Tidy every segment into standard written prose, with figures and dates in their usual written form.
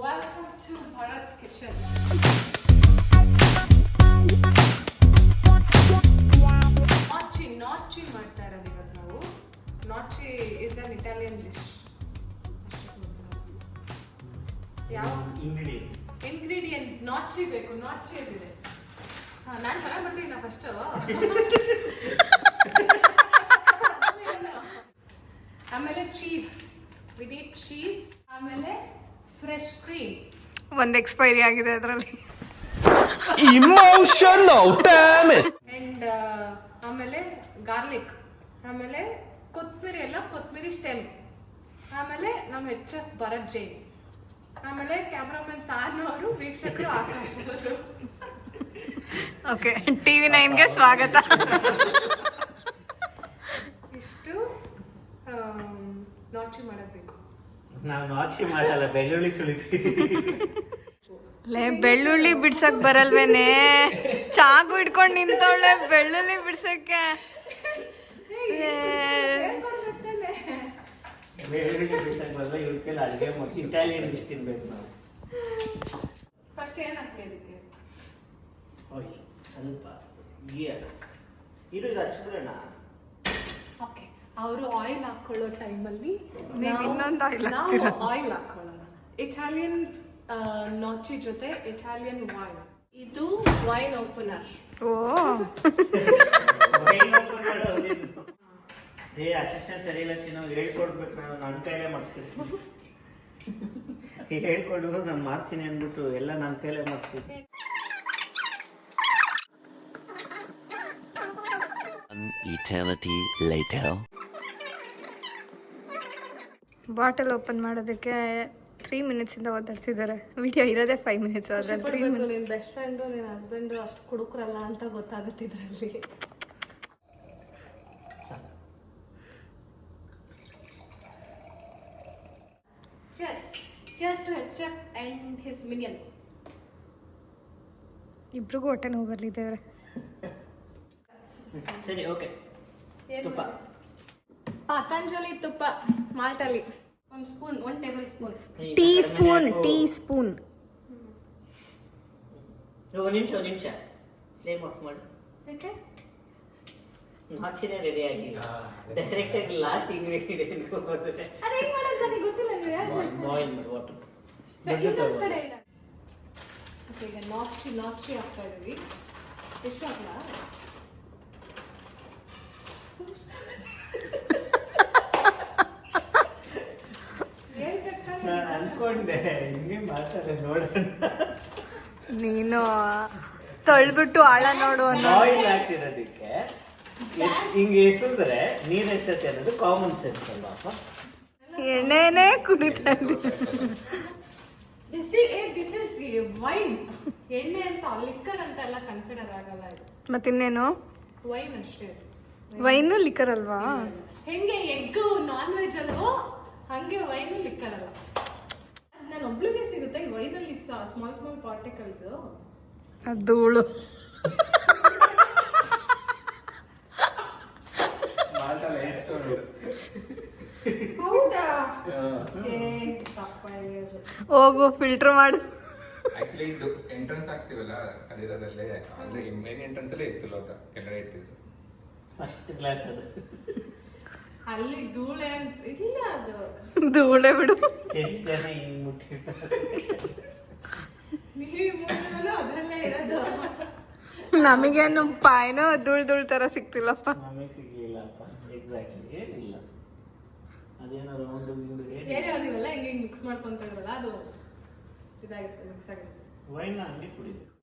Welcome to Bharat's Kitchen. Gnocchi ಮಾಡ್ತಾ ಇರೋದು ಇವತ್ತು ನಾವು. Gnocchi is an Italian dish. ಯಾವ ingredients gnocchi ಬೇಕು, gnocchi ಇದೆ. ನಾನು ಚೆನ್ನಾಗಿ ಮಾಡ್ತೀನಿ ಫಸ್ಟ್. ಆಮೇಲೆ ಚೀಸ್, we need cheese. ಆಮೇಲೆ ಫ್ರೆಶ್ ಕ್ರೀಮ್. ಒಂದು ಎಕ್ಸ್ಪೈರಿ ಆಗಿದೆ ಅದರಲ್ಲಿ. Emotional, damn it. ಅಂಡ್ ಆಮೇಲೆ ಗಾರ್ಲಿಕ್, ಆಮೇಲೆ ಕೊತ್ತಂಬರಿ ಎಲ್ಲ ಕೊತ್ತಂಬರಿ ಸ್ಟೆಮ್, ಆಮೇಲೆ ನಮ್ಮ HF ಭರತ್ ಜೈನ್, ಆಮೇಲೆ ಕ್ಯಾಮ್ರಾಮನ್ ಸಾನು ಅವರು, ವೀಕ್ಷಕರು ಆಕಾಶ್ ಅವರು. ಓಕೆ, TV9ಗೆ ಸ್ವಾಗತ. ಇಷ್ಟು gnocchi ಮಾಡಬೇಕು. ನಾವು gnocchi ಮಾಡಲ್ಲ, ಬೆಳ್ಳುಳ್ಳಿ ಸುಲಿತೀವಿ. ಬೆಳ್ಳುಳ್ಳಿ ಬಿಡ್ಸಕ್ ಬರಲ್ವೇನೆ? ಚಾಕು ಇಟ್ಕೊಂಡು ನಿಂತವಳೆ ಬೆಳ್ಳುಳ್ಳಿ ಬಿಡ್ಸಕ್ಕೆ. ಬೆಳ್ಳುಳ್ಳಿ ಬಿಡ್ಸಕ್ ಬರಲ್ಲ, ಇವ್ರ ಕೈಲಿ ಅಡುಗೆ ಮಾಡಿಸಿ ಇಟಾಲಿಯನ್ ಡಿಶ್ ತಿನ್ಬೇಕು ನಾವು. ಫಸ್ಟ್ ಏನು ಹಾಕ್ಲಿ ಅದಕ್ಕೆ? ಆಯಿಲ್ ಸ್ವಲ್ಪ, ಗೀ ಇದು ಹಚ್ಬಿಡೋಣ. ಓಕೆ, ಅವರು ಆಯಿಲ್ ಹಾಕೊಳ್ಳೋ ಟೈಮಲ್ಲಿ ನೀವು ಇನ್ನೊಂದು ಆಯಿಲ್ ಹಾಕ್ತೀರಾ? ಆಯಿಲ್ ಹಾಕೊಳ್ಳೋಣ. ಇಟಾಲಿಯನ್ gnocchi ಜೊತೆ ಇಟಾಲಿಯನ್ ವೈನ್. ಇದು ವೈನ್ ಓಪನರ್. ಓ, ಅಸಿಸ್ಟೆಂಟ್ ಸರಿ ಇಲ್ಲ ಚಿನ್ನ, ಹೇಳ್ಕೊಡ್ಬೇಕು. ನನ್ನ ಕೈಲೇ ಮಾಡಿಸ್ತೀನಿ. ಹೇಳ್ಕೊಡು, ನಾನು ಮಾಡ್ತೀನಿ ಅಂದ್ಬಿಟ್ಟು ಎಲ್ಲ ನನ್ನ ಕೈಲೇ ಮಾಡಿಸ್ತೀನಿ. Eternity later. ಬಾಟಲ್ ಓಪನ್ ಮಾಡೋದಕ್ಕೆ 3 ಮಿನಿಟ್ಸಿಂದ ಒದ್ದಾಡ್ಸಿದ್ದಾರೆ. ವಿಡಿಯೋ ಇರೋದೇ 5 ಮಿನಿಟ್ಸ್. ಅದ್ರಲ್ಲಿ 3 ಮಿನಿಟ್ಸ್. ನಿನ್ನ ಬೆಸ್ಟ್ ಫ್ರೆಂಡು ನಿನ್ನ ಹಸ್ಬೆಂಡು ಅಷ್ಟು ಕುಡುಕ್ರಲ್ಲ ಅಂತ ಗೊತ್ತಾಗುತ್ತೆ ಇದರಲ್ಲಿ. Cheers to HF and his minion. ಇಬ್ರಿಗೂ ಹೊಟ್ಟೆ ನೋವು ಬರ್ಲಿದ್ದೇವ್ರೆ. ಸರಿ, ಓಕೆ. ತುಪ್ಪ, ಪತಂಜಲಿ ತುಪ್ಪ, ಮಾಲ್ಟಲ್ಲಿ 1 spoon, 1 table spoon. Tea spoon. ಒಂದು ನಿಮಿಷ ಫ್ಲೇಮ್ ಆಫ್ ಮಾಡಿ. ಓಕೆ, gnocchiನೇ ರೆಡಿ ಆಗಿಲ್ಲ, ಡೈರೆಕ್ಟ್ ಆಗಿ ಲಾಸ್ಟ್ ಇಂಗ್ರೀಡಿಯೆಂಟ್ ಹೋಗುತ್ತೆ. ಅದು ಹೆಂಗ್ ಮಾಡೋದು ನನಗೆ ಗೊತ್ತಿಲ್ಲ. ನೀವು ಯಾರು ಬಾಯ್ಲ್ ಮಾಡಿ ವಾಟರ್. ಇನ್ನೊಂದು ಕಡೆ ಇಡ. ಓಕೆ, ಈಗ gnocchi ಹಾಕ್ತಾ ಇದೀವಿ. ಎಷ್ಟು ಹಾಕ್ಲಾ? ನಾನು ಅನ್ಕೊಂಡೆ ಹಿಂಗೆ ಮಾತಾಡ ನೋಡೋಣ. ನೀನು ತೊಳ್ಬಿಟ್ಟು ಆಳ ನೋಡು ಅನ್ನೋ. ಆಯಿಲ್ ಹಾಕ್ತಿರೋದಕ್ಕೆ ಹಿಂಗೆ ಎಸಿದ್ರೆ ನೀರು ಎಷ್ಟೈತೆ ಅನ್ನೋದು ಕಾಮನ್ ಸೆನ್ಸ್ ಅಲ್ವಾ? ಎಣ್ಣೆನೇ ಕುಡಿತಾ ಇದ್ದೀನಿ. This is wine. ಎಣ್ಣೆ ಅಂತ ಲಿಕ್ಕರ್ ಅಂತ ಎಲ್ಲ ಕನ್ಸಿಡರ್ ಆಗಲ್ಲ ಇದು. ಮತ್ತಿನ್ನೇನು? ವೈನ್ ಅಷ್ಟೇ. ವೈನು ಲಿಕ್ಕರ್ ಅಲ್ವಾ? ಹೆಂಗೆ ಎಗ್ ನಾನ್ ವೆಜ್ ಅಲ್ವೋ ಹಂಗೆ ವೈನು ಲಿಕ್ಕರ್ ಅಲ್ಲ. ನಾನು ಒಬ್ಳಿಗೆ ಸಿಗುತ್ತೆ ಈ ವೈನಲ್ಲಿ ಸ್ಮಾಲ್ ಪಾರ್ಟಿಕಲ್ಸ್. ಧೂಳು. ಹೌದಾ? ಹೋಗು ಫಿಲ್ಟರ್ ಮಾಡು. ಆಕ್ಚುಲಿ ಇದು ಎಂಟ್ರೆನ್ಸ್ ಆಗ್ತೀವಲ್ಲ ಕಲಿರೋದಲ್ಲೇ, ಅಂದ್ರೆ ಮೇನ್ ಎಂಟ್ರೆನ್ಸ್ ಅಲ್ಲೇ ಇತ್ತು ಲೋಟ, ಕೆಳಗಡೆ ಇಟ್ಟಿದ್ರು. ಫಸ್ಟ್ ಕ್ಲಾಸ್ ಅದು. ಅಲ್ಲಿ ಧೂಳೆ ಇಲ್ಲ, ಅದು ಧೂಳೆ ಬಿಡು. ಎಷ್ಟು ಜನ ಹಿಂಗ್ ಮುಟ್ಟಿರ್ತಾರೆ. ನೀವು ಅದರಲ್ಲೇ ಇರೋದು. ನಮಗೇನು ಪಾಯ್ನೋ ಧೂಳ್ ತರ ಸಿಕ್ತಿಲ್ಲಪ್ಪ. ನಮಗೆ ಸಿಗ್ಲಿಲ್ಲಪ್ಪ. ಎಕ್ಸಾಕ್ಟ್ಲಿ ಏನಿಲ್ಲ, ಅದೇನೋ ರೌಂಡ್ ಏನ್ ಹೇಳೋದಿವಲ್ಲ ಹಿಂಗೆ ಮಿಕ್ಸ್ ಮಾಡ್ಕೊಂತ ಇದ್ರಲ್ಲ, ಅದು ಇದಾಗಿರುತ್ತೆ, ಮಿಕ್ಸ್ ಆಗಿರುತ್ತೆ. ವೈನ್ ಹಂಗೆ ಕುಡಿಬೇಕು.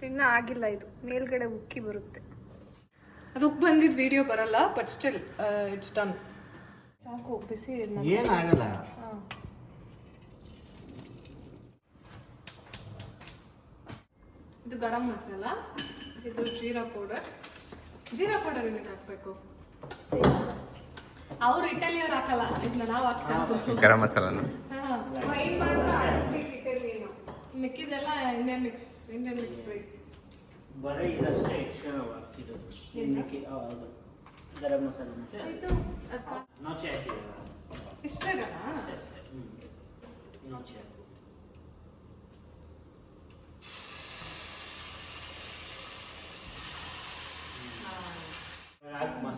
ಇನ್ನ ಆಗಿಲ್ಲ, ಇದು ಮೇಲ್ಗಡೆ ಉಕ್ಕಿ ಬರುತ್ತೆ. ಅದು ಉಪ್ಪು ಬಂದಿದ್ದು ವಿಡಿಯೋ ಬರಲ್ಲ, ಬಟ್ ಸ್ಟಿಲ್ ಇಟ್ಸ್ ಡನ್. ಸಾಕು, ಬಿಸಿ. ಏನಾಗಲ್ಲ. ಇದು ಗರಂ ಮಸಾಲ, ಇದು ಜೀರಾ ಪೌಡರ್ ಇದಕ್ಕೆ ಹಾಕ್ಬೇಕು. ಅವ್ರು ಇಟಲಿಯವ್ರು ಹಾಕಲ್ಲ, ಇದನ್ನ ನಾವು ಹಾಕ್ತೀವಿ. ಗರಂ ಮಸಾಲನ ವೈನ್ ಮಾತ್ರ ಇಟಲಿಯನ್, ಮಿಕ್ಕಿದೆಲ್ಲ ಇಂಡಿಯನ್ ಮಿಕ್ಸ್ ಫ್ರೈ. ಬರೀ ಇದಷ್ಟೇ ಎಕ್ಸ್ಟ್ರಾ ಹಾಕ್ತಿರೋದು. ಗರಂ ಮಸಾಲೆ ಮತ್ತೆ ಇದು gnocchi ಹಾಕಿರೋದು ಇಷ್ಟೇನಾ? gnocchi ಹಾಕು.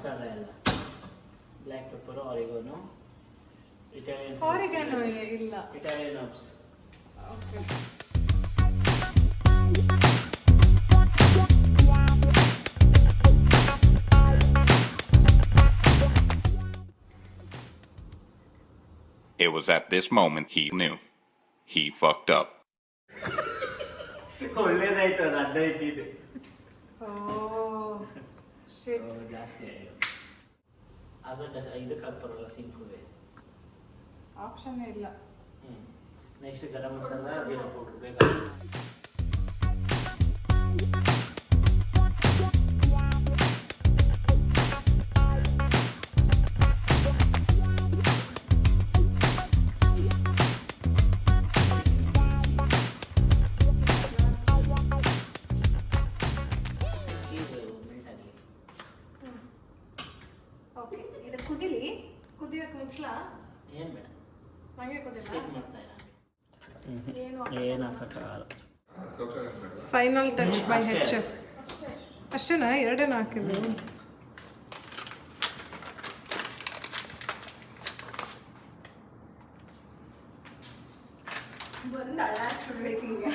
ಮಸಾಲೆ ಎಲ್ಲ ಬ್ಲ್ಯಾಕ್ ಪೆಪ್ಪರು ಆರಿಗೋನು ಆರಿಗೇನೋ ಇಲ್ಲ. Italian herbs. It was at this moment he knew. He fucked up. ಒಳ್ಳೇದಾಯ್ತು ಅದು ಅಡ್ಡ ಇಟ್ಟಿದ್ದು. ಶಿಟ್. ಜಾಸ್ತಿ ಆಯಿತು. ಅದಕ್ಕೆ ಇದಕ್ಕೆ ಹಾಕ್ಬರಲ್ಲ ಸಿಂಪಲ್ ಆಪ್ಷನ್ ಇಲ್ಲ. ನೆಕ್ಸ್ಟ್ ಗರಂ ಮಸಾಲ ಜೀರಾ ಪೌಡರ್ ಬೇಗ. ಓಕೆ ಇದು ಕುದಿಲಿ. ಕುದಿಯೋಕೆ ಮುಚ್ಚಲಾ? ಏನು ಬೇಡ, ಹಂಗೆ ಕುದಿಲ್ಲ. ಸ್ಟಿಕ್ ಮಾಡ್ತಾ ಇಲ್ಲ. ಏನು ಏನು ಹಾಕಕ್ಕಾಗಲ್ಲ. Final touch by H F. ಅಷ್ಟೇನಾ? ಎರಡೇನ ಹಾಕಿದ್ರು. ಬಂದು ಅಳ್ಳಾಡ್ಸ್ಬಿಡ್ಬೇಕು ಈಗ.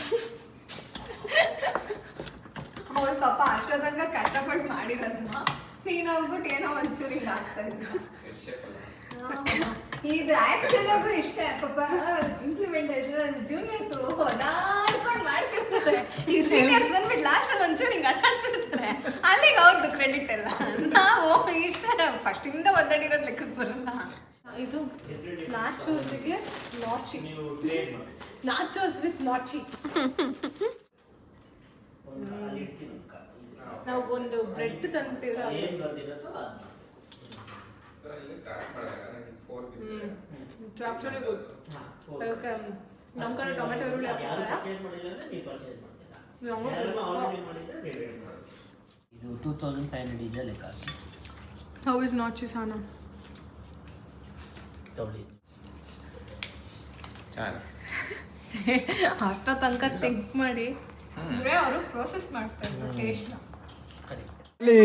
ಅವಳ ಪಾಪ ಅಷ್ಟೊತ್ತಂಗ ಕಷ್ಟಪಟ್ಟು ಮಾಡಿರೋದು, ನೀನು ಹೋಗ್ಬಿಟ್ಟು ಏನೋ ಒಂಚೂರು ಹಿಂಗೆ ಆಗ್ತಾ ಇದ್ದ. ಇದು ಆಕ್ಚುಲಿ ಇಷ್ಟ ಪಾಪ ಇಂಪ್ಲಿಮೆಂಟೇಷನ್ ಜೂನಿಯರ್ಸ್ ಓದಾಡ್ಕೊಂಡು ಮಾಡ್ತಿರ್ತಾರೆ. ಈ ಸೀನಿಯರ್ಸ್ ಬಂದ್ಬಿಟ್ಟು ಲಾಸ್ಟ್ ಅಲ್ಲಿ ಒಂಚೂರು ಹಿಂಗೆ ಅಡ್ಡಾಡ್ಸಿಡ್ತಾರೆ, ಅಲ್ಲಿಗೆ ಅವ್ರದ್ದು ಕ್ರೆಡಿಟ್ ಎಲ್ಲ. ನಾವು ಇಷ್ಟ ಫಸ್ಟಿಂದ ಒದ್ದಾಡಿರೋದು ಲೆಕ್ಕಕ್ಕೆ ಬರಲ್ಲ. ಇದು ನಾಚೋಸ್ಗೆ ನಾಚಿ. ನೀವು ಪ್ಲೇಟ್ ಮಾಡಿ ನಾಚೋಸ್ ವಿತ್ ನಾಚಿ. ಒಂದು ಕಾಲು ಇಡ್ತೀನಿ, ಒಂದು ಕಾಲು ನಾವು ಒಂದು ಬ್ರೆಡ್ ತಂದಿರೋ ಏನು ಬಂದಿರುತ್ತೋ ಅದು So ಇಲ್ಲಿ ಸ್ಟಾರ್ಟ್ ಮಾಡಿದಾಗ 4 ಆಕ್ಚುಲಿ ಗುಡ್. ಅದಕ್ಕೆ ನಮ್ಮ ಕಡೆ ಟೊಮೆಟೊ ಈರುಳ್ಳಿ ಹಾಕ್ತಾರೆ. ಪರ್ಚೇಸ್ ಮಾಡಿಲ್ಲ ಅಂದ್ರೆ ನೀವು ಪರ್ಚೇಸ್ ಮಾಡ್ತೀರಾ? ನಾವು ಯಾರು ಆಲ್ರೆಡಿ ಮಾಡಿದ್ರೆ ಡಿವೈಡ್ ಮಾಡಿ. ಇದು 2500 ಇದೆ ಲೆಕ್ಕ ಹಾಕಿ ಹೌ ಇಸ್ ನಾಚಿ ಸಾನ ತಗೊಳ್ಳಿ. ಅಷ್ಟ ತನಕ ಥಿಂಕ್ ಮಾಡಿ ಅಂದ್ರೆ ಅವರು ಪ್ರೋಸೆಸ್ ಮಾಡ್ತಾ ಇದ್ರು ಟೇಸ್ಟ್. ಕರೆಕ್ಟ್.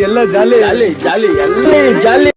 ಎಲ್ಲ ಜಾಲಿ ಜಾಲಿ ಜಾಲಿ ಎಲ್ಲ ಜಾಲಿ